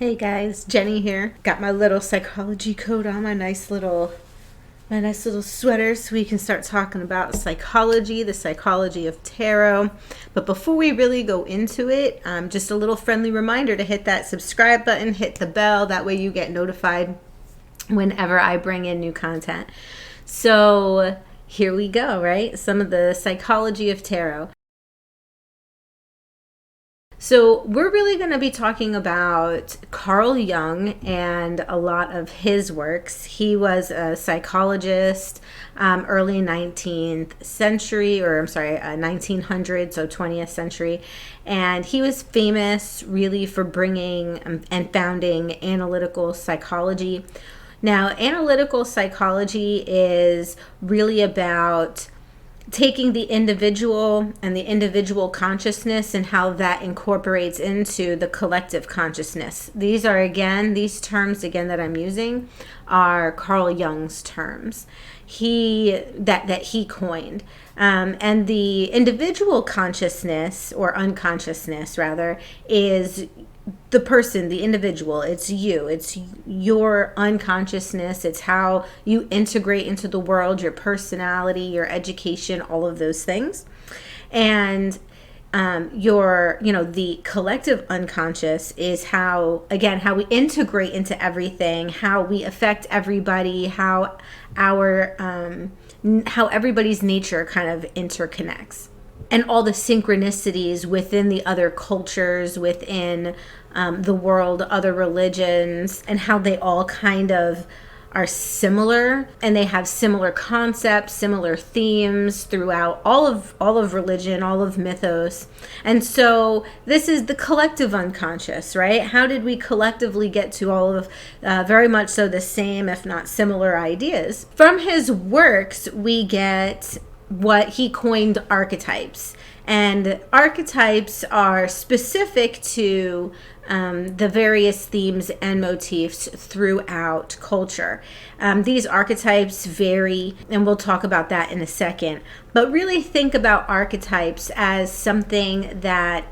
Hey guys, Jenny here. Got my little psychology coat on, my nice little sweater, so we can start talking about psychology, the psychology of tarot. But before we really go into it, just a little friendly reminder to hit that subscribe button, hit the bell, that way you get notified whenever I bring in new content. So here we go, right? Some of the psychology of tarot. So we're really going to be talking about Carl Jung and a lot of his works. He was a psychologist, early 19th century, 1900s, so 20th century. And he was famous really for bringing and founding analytical psychology. Now, analytical psychology is really about taking the individual and the individual consciousness and how that incorporates into the collective consciousness. These terms that I'm using are Carl Jung's terms. That he coined. And the individual consciousness, or unconsciousness rather, is the person, the individual. It's you. It's your unconsciousness. It's how you integrate into the world, your personality, your education, all of those things. And the collective unconscious is how we integrate into everything, how we affect everybody, how everybody's nature kind of interconnects. And all the synchronicities within the other cultures, within the world, other religions, and how they all kind of are similar, and they have similar concepts, similar themes throughout all of religion, all of mythos. And so this is the collective unconscious, right? How did we collectively get to all of very much so the same, if not similar, ideas? From his works, we get what he coined archetypes. And archetypes are specific to the various themes and motifs throughout culture. These archetypes vary, and we'll talk about that in a second. But really think about archetypes as something that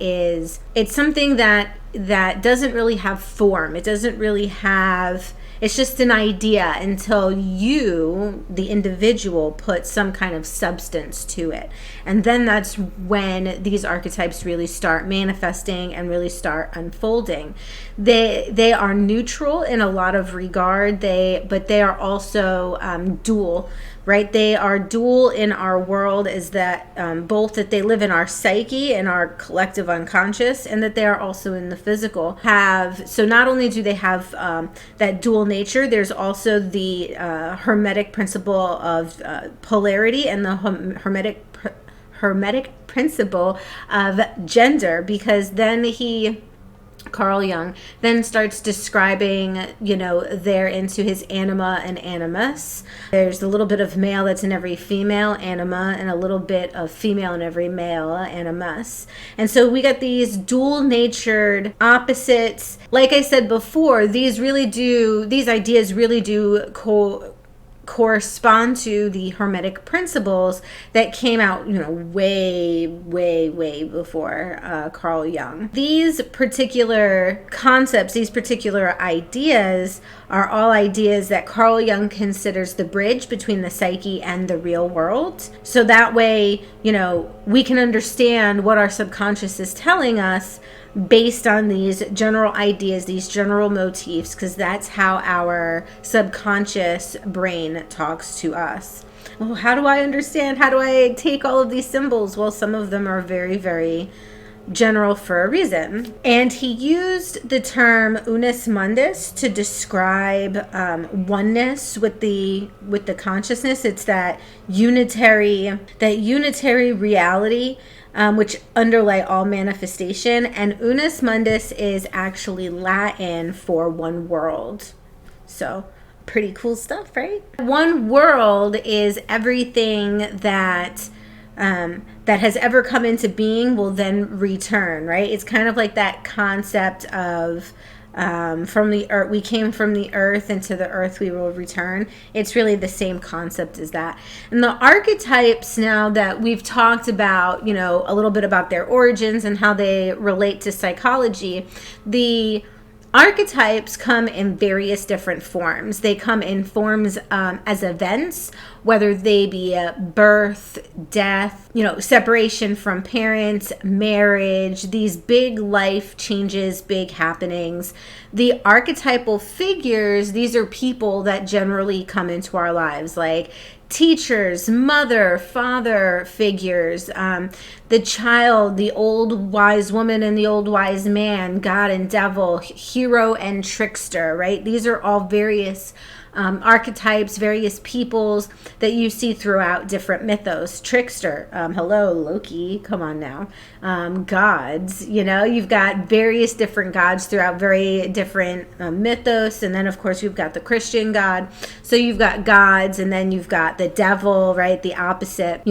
doesn't really have form. It doesn't really have... It's just an idea until you, the individual, put some kind of substance to it. And then that's when these archetypes really start manifesting and really start unfolding. They are neutral in a lot of regard, but they are also dual, right? They are dual in our world, is that both that they live in our psyche and our collective unconscious, and that they are also in the physical. So not only do they have that dual nature, there's also the hermetic principle of polarity and the hermetic principle of gender, because then Carl Jung then starts describing, they're into his anima and animus. There's a little bit of male that's in every female, anima, and a little bit of female in every male, animus. And so we got these dual-natured opposites. Like I said before, these ideas really do correspond to the hermetic principles that came out, way before Carl Jung. These particular concepts, these particular ideas are all ideas that Carl Jung considers the bridge between the psyche and the real world. So that way, we can understand what our subconscious is telling us based on these general ideas, these general motifs, because that's how our subconscious brain talks to us. Well, how do I understand? How do I take all of these symbols? Well, some of them are very, very general for a reason. And he used the term unus mundus to describe oneness with the consciousness. It's that unitary reality which underlay all manifestation. And unus mundus is actually Latin for one world. So pretty cool stuff, right? One world is everything that has ever come into being will then return, right? It's kind of like that concept of from the earth, we came from the earth, and to the earth we will return. It's really the same concept as that. And the archetypes, now that we've talked about, a little bit about their origins and how they relate to psychology, the Archetypes come in various different forms. They come in forms as events, whether they be a birth, death, separation from parents, marriage, these big life changes, big happenings. The archetypal figures, these are people that generally come into our lives, like teachers, mother, father figures, the child, the old wise woman and the old wise man, God and devil, hero and trickster, right? These are all various archetypes, various peoples that you see throughout different mythos. Trickster, hello, Loki, come on now. Gods, you've got various different gods throughout very different mythos. And then, of course, you've got the Christian God. So you've got gods, and then you've got the devil, right? The opposite,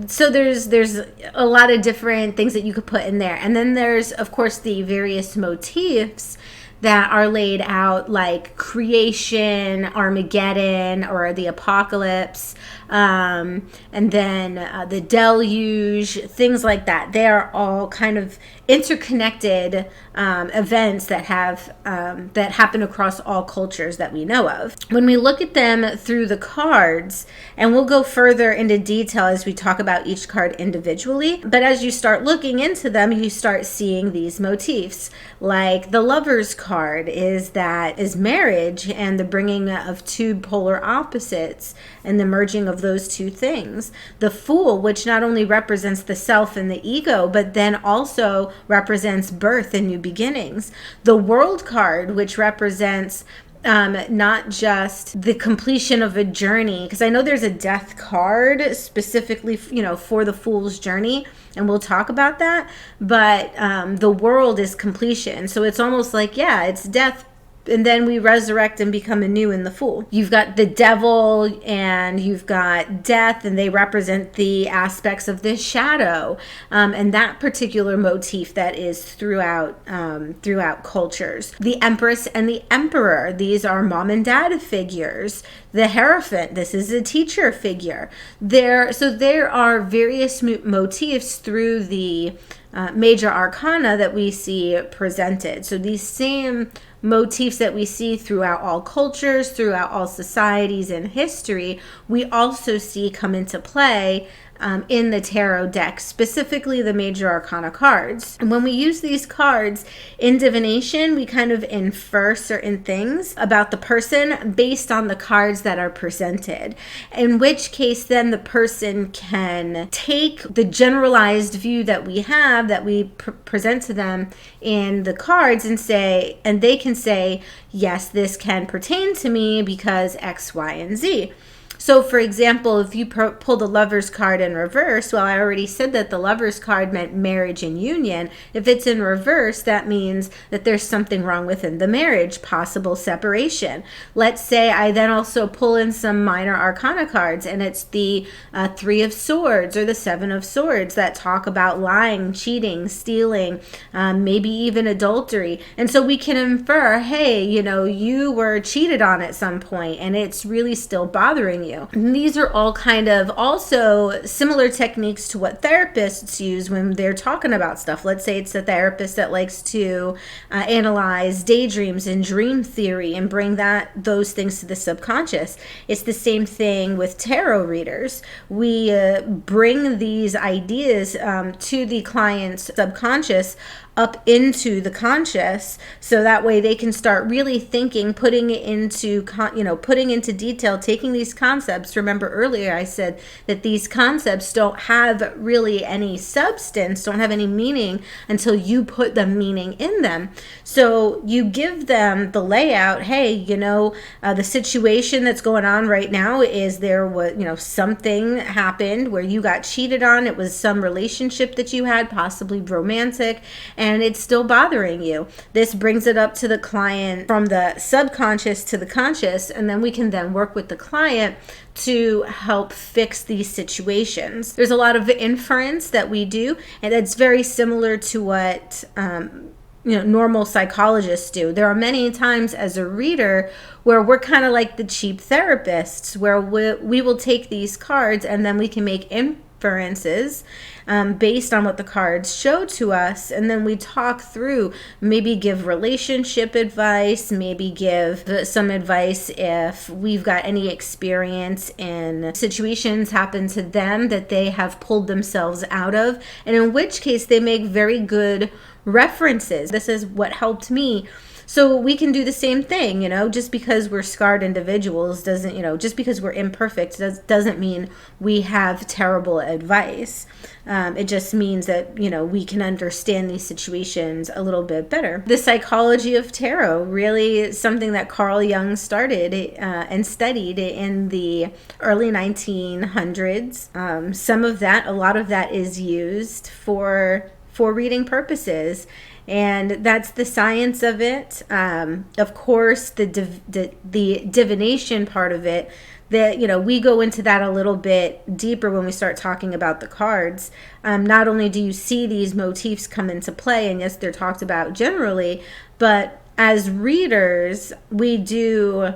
So there's a lot of different things that you could put in there. And then there's, of course, the various motifs that are laid out, like creation, Armageddon, or the apocalypse, and then the deluge, things like that. They are all kind of interconnected events that happen across all cultures that we know of. When we look at them through the cards, and we'll go further into detail as we talk about each card individually, but as you start looking into them, you start seeing these motifs. Like the Lover's card is marriage and the bringing of two polar opposites and the merging of those two things. The Fool, which not only represents the self and the ego, but then also represents birth and new beginnings. The World card, which represents not just the completion of a journey, because I know there's a death card specifically, for the Fool's journey, and we'll talk about that. But the world is completion, so it's almost like, it's death, and then we resurrect and become anew in the Fool. You've got the devil and you've got death, and they represent the aspects of the shadow, and that particular motif that is throughout cultures. The Empress and the Emperor, these are mom and dad figures. The Hierophant, this is a teacher figure. There are various motifs through the major arcana that we see presented. So these same motifs that we see throughout all cultures, throughout all societies and history, we also see come into play in the tarot deck, specifically the major arcana cards. And when we use these cards in divination, we kind of infer certain things about the person based on the cards that are presented, in which case then the person can take the generalized view that we have, that we present to them in the cards, and they can say, yes, this can pertain to me because X, Y, and Z. So, for example, if you pull the Lover's card in reverse, well, I already said that the Lover's card meant marriage and union. If it's in reverse, that means that there's something wrong within the marriage, possible separation. Let's say I then also pull in some minor arcana cards, and it's the Three of Swords or the Seven of Swords that talk about lying, cheating, stealing, maybe even adultery. And so we can infer, hey, you were cheated on at some point, and it's really still bothering you. And these are all kind of also similar techniques to what therapists use when they're talking about stuff. Let's say it's a therapist that likes to analyze daydreams and dream theory and bring those things to the subconscious. It's the same thing with tarot readers. We bring these ideas to the client's subconscious up into the conscious, so that way they can start really thinking, putting into detail, taking these concepts. Remember earlier I said that these concepts don't have really any substance, don't have any meaning until you put the meaning in them. So you give them the layout. Hey, the situation that's going on right now is there was, something happened where you got cheated on. It was some relationship that you had, possibly romantic, and it's still bothering you. This brings it up to the client from the subconscious to the conscious, and then we can then work with the client to help fix these situations. There's a lot of inference that we do, and it's very similar to what normal psychologists do. There are many times as a reader where we're kind of like the cheap therapists, where we will take these cards and then we can make inferences based on what the cards show to us, and then we talk through, maybe give relationship advice, maybe give some advice if we've got any experience in situations happen to them that they have pulled themselves out of, and in which case they make very good references. This is what helped me. So we can do the same thing, just because we're scarred individuals doesn't, just because we're imperfect doesn't mean we have terrible advice. It just means that, we can understand these situations a little bit better. The psychology of tarot really is something that Carl Jung started and studied in the early 1900s. A lot of that is used for reading purposes. And that's the science of it. Of course, the divination part of it, that, we go into that a little bit deeper when we start talking about the cards. Not only do you see these motifs come into play, and yes, they're talked about generally, but as readers, we do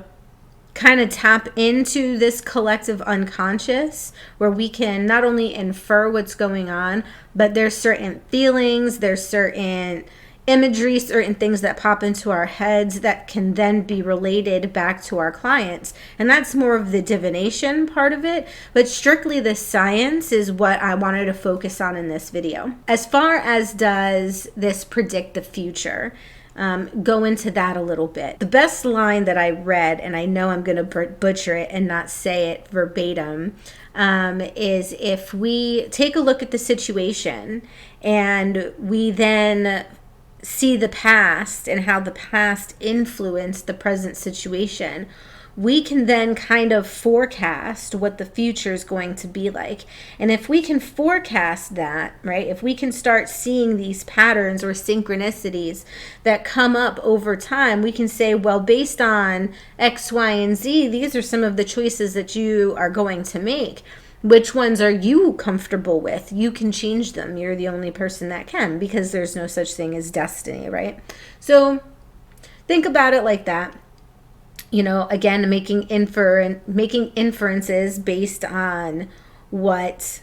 kind of tap into this collective unconscious where we can not only infer what's going on, but there's certain feelings, there's certain imagery, certain things that pop into our heads that can then be related back to our clients. And that's more of the divination part of it, but strictly the science is what I wanted to focus on in this video. As far as does this predict the future, go into that a little bit. The best line that I read, and I know I'm going to butcher it and not say it verbatim, is if we take a look at the situation and we then see the past and how the past influenced the present situation, we can then kind of forecast what the future is going to be like. And if we can forecast that, right, if we can start seeing these patterns or synchronicities that come up over time, we can say, well, based on X, Y, and Z, these are some of the choices that you are going to make. Which ones are you comfortable with? You can change them. You're the only person that can, because there's no such thing as destiny, right? So think about it like that. Again, making inferences based on what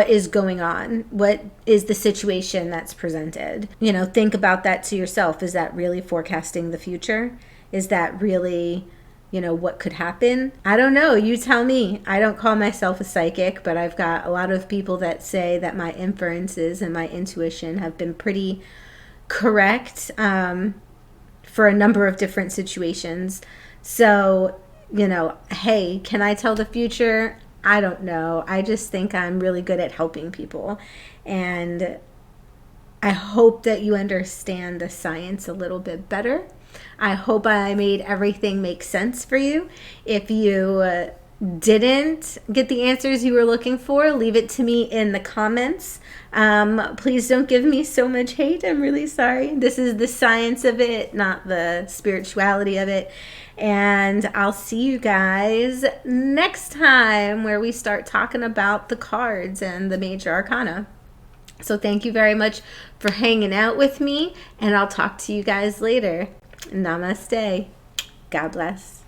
is going on, what is the situation that's presented. Think about that to yourself. Is that really forecasting the future? Is that really, what could happen? I don't know. You tell me. I don't call myself a psychic, but I've got a lot of people that say that my inferences and my intuition have been pretty correct for a number of different situations. So, hey, can I tell the future? I don't know. I just think I'm really good at helping people. And I hope that you understand the science a little bit better. I hope I made everything make sense for you. If you didn't get the answers you were looking for, leave it to me in the comments. Please don't give me so much hate. I'm really sorry. This is the science of it, not the spirituality of it. And I'll see you guys next time, where we start talking about the cards and the major arcana. So thank you very much for hanging out with me, and I'll talk to you guys later. Namaste. God bless.